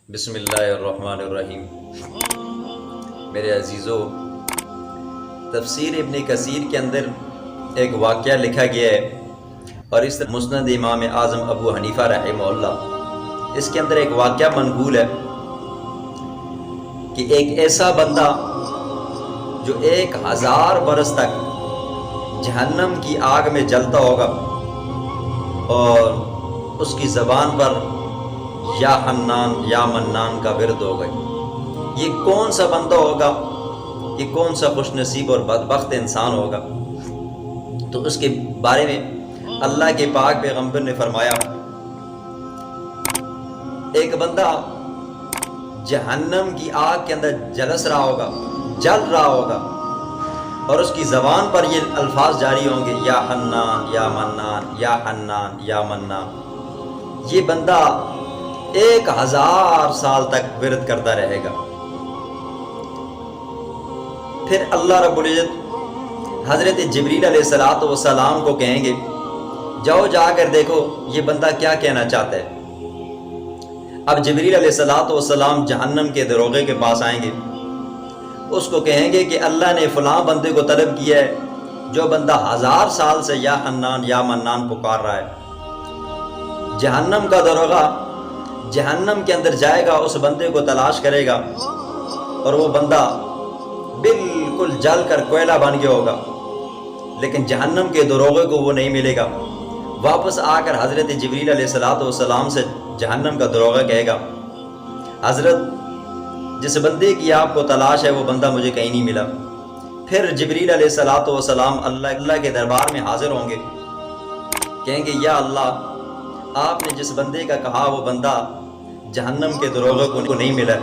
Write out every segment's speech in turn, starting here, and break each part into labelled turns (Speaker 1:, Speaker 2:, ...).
Speaker 1: بسم اللہ الرحمن الرحیم۔ میرے عزیزو، تفسیر ابن کثیر کے اندر ایک واقعہ لکھا گیا ہے، اور اس مسند امام اعظم ابو حنیفہ رحمہ اللہ، اس کے اندر ایک واقعہ منقول ہے کہ ایک ایسا بندہ جو 1000 برس تک جہنم کی آگ میں جلتا ہوگا اور اس کی زبان پر یا حنان یا منان کا ورد ہوگا۔ یہ کون سا بندہ ہوگا؟ یہ کون سا خوش نصیب اور بدبخت انسان ہوگا؟ تو اس کے بارے میں اللہ کے پاک پیغمبر نے فرمایا، ایک بندہ جہنم کی آگ کے اندر جلس رہا ہوگا، جل رہا ہوگا، اور اس کی زبان پر یہ الفاظ جاری ہوں گے، یا حنان یا منان یا حنان یا منان۔ یہ بندہ 1000 سال تک ورد کرتا رہے گا۔ پھر اللہ رب العزت حضرت جبریل علیہ السلام کو کہیں گے، جاؤ جا کر دیکھو یہ بندہ کیا کہنا چاہتا ہے۔ اب جبریل علیہ السلام جہنم کے دروغے کے پاس آئیں گے، اس کو کہیں گے کہ اللہ نے فلاں بندے کو طلب کیا ہے جو بندہ 1000 سال سے یا حنان یا منان پکار رہا ہے۔ جہنم کا دروغہ جہنم کے اندر جائے گا، اس بندے کو تلاش کرے گا، اور وہ بندہ بالکل جل کر کوئلہ بن گیا ہوگا، لیکن جہنم کے دروغے کو وہ نہیں ملے گا۔ واپس آ کر حضرت جبریل علیہ السلام سے جہنم کا دروغہ کہے گا، حضرت جس بندے کی آپ کو تلاش ہے وہ بندہ مجھے کہیں نہیں ملا۔ پھر جبریل علیہ السلام اللہ کے دربار میں حاضر ہوں گے، کہیں گے، یا اللہ، آپ نے جس بندے کا کہا وہ بندہ جہنم کے دروغے کو نہیں ملا۔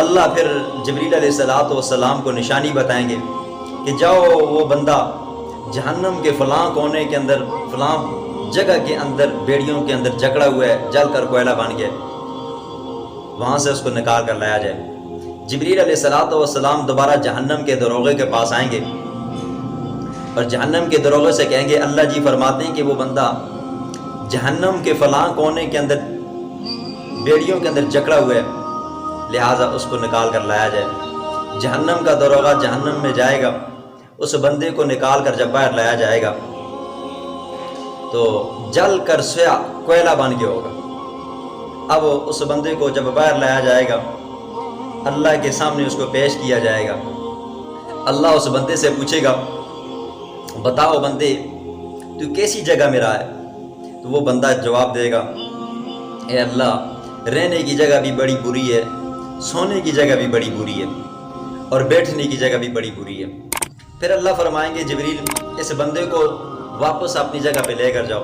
Speaker 1: اللہ پھر جبریل علیہ السلام کو نشانی بتائیں گے کہ جاؤ وہ بندہ جہنم کے فلاں کونے کے اندر، فلاں جگہ کے اندر بیڑیوں کے اندر جکڑا ہوا ہے، جل کر کوئلہ بن گیا، وہاں سے اس کو نکال کر لایا جائے۔ جبریل علیہ السلام دوبارہ جہنم کے دروغے کے پاس آئیں گے اور جہنم کے دروغے سے کہیں گے، اللہ جی فرماتے ہیں کہ وہ بندہ جہنم کے فلاں کونے کے اندر بیڑیوں کے اندر جکڑا ہوا ہے، لہٰذا اس کو نکال کر لایا جائے۔ جہنم کا دروغہ جہنم میں جائے گا، اس بندے کو نکال کر جب باہر لایا جائے گا تو جل کر سیاہ کوئلہ بن گیا ہوگا۔ اب اس بندے کو جب باہر لایا جائے گا، اللہ کے سامنے اس کو پیش کیا جائے گا۔ اللہ اس بندے سے پوچھے گا، بتاؤ بندے تو کیسی جگہ میں رہا ہے؟ تو وہ بندہ جواب دے گا، اے اللہ، رہنے کی جگہ بھی بڑی بری ہے، سونے کی جگہ بھی بڑی بری ہے، اور بیٹھنے کی جگہ بھی بڑی بری ہے۔ پھر اللہ فرمائیں گے، جبریل، اس بندے کو واپس اپنی جگہ پہ لے کر جاؤ۔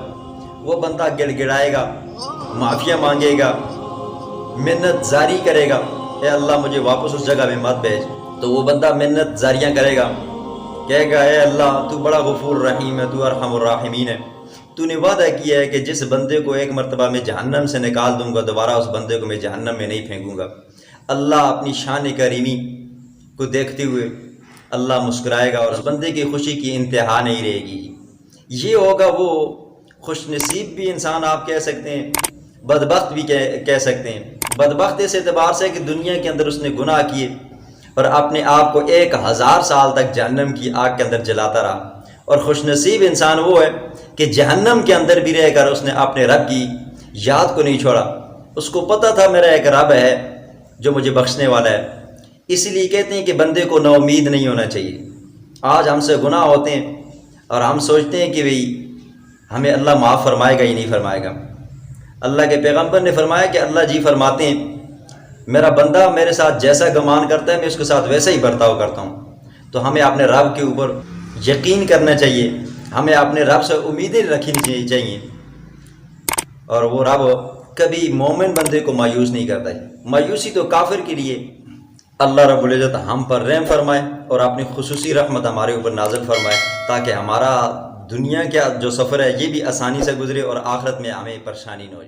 Speaker 1: وہ بندہ گڑ گڑائے گا، معافیاں مانگے گا، منت زاری کرے گا، اے اللہ مجھے واپس اس جگہ میں مت بھیج۔ تو وہ بندہ منت زاریاں کرے گا، کہے گا، اے اللہ، تو بڑا غفور رحیم ہے، تو ارحم الراحمین ہے، تو نے وعدہ کیا ہے کہ جس بندے کو ایک مرتبہ میں جہنم سے نکال دوں گا، دوبارہ اس بندے کو میں جہنم میں نہیں پھینکوں گا۔ اللہ اپنی شان کریمی کو دیکھتے ہوئے اللہ مسکرائے گا، اور اس بندے کی خوشی کی انتہا نہیں رہے گی۔ یہ ہوگا وہ خوش نصیب بھی انسان آپ کہہ سکتے ہیں، بدبخت بھی کہہ سکتے ہیں۔ بدبخت اس اعتبار سے کہ دنیا کے اندر اس نے گناہ کیے اور اپنے آپ کو 1000 سال تک جہنم کی آگ کے اندر جلاتا رہا، اور خوش نصیب انسان وہ ہے کہ جہنم کے اندر بھی رہ کر اس نے اپنے رب کی یاد کو نہیں چھوڑا۔ اس کو پتہ تھا میرا ایک رب ہے جو مجھے بخشنے والا ہے۔ اسی لیے کہتے ہیں کہ بندے کو نا امید نہیں ہونا چاہیے۔ آج ہم سے گناہ ہوتے ہیں اور ہم سوچتے ہیں کہ بھئی ہمیں اللہ معاف فرمائے گا ہی نہیں فرمائے گا۔ اللہ کے پیغمبر نے فرمایا کہ اللہ جی فرماتے ہیں، میرا بندہ میرے ساتھ جیسا گمان کرتا ہے میں اس کے ساتھ ویسا ہی برتاؤ کرتا ہوں۔ تو ہمیں اپنے رب کے اوپر یقین کرنا چاہیے، ہمیں اپنے رب سے امیدیں رکھنی چاہیے، اور وہ رب کبھی مومن بندے کو مایوس نہیں کرتا ہے۔ مایوسی تو کافر کے لیے۔ اللہ رب العزت ہم پر رحم فرمائے اور اپنی خصوصی رحمت ہمارے اوپر نازل فرمائے، تاکہ ہمارا دنیا کا جو سفر ہے یہ بھی آسانی سے گزرے اور آخرت میں ہمیں پریشانی نہ ہو۔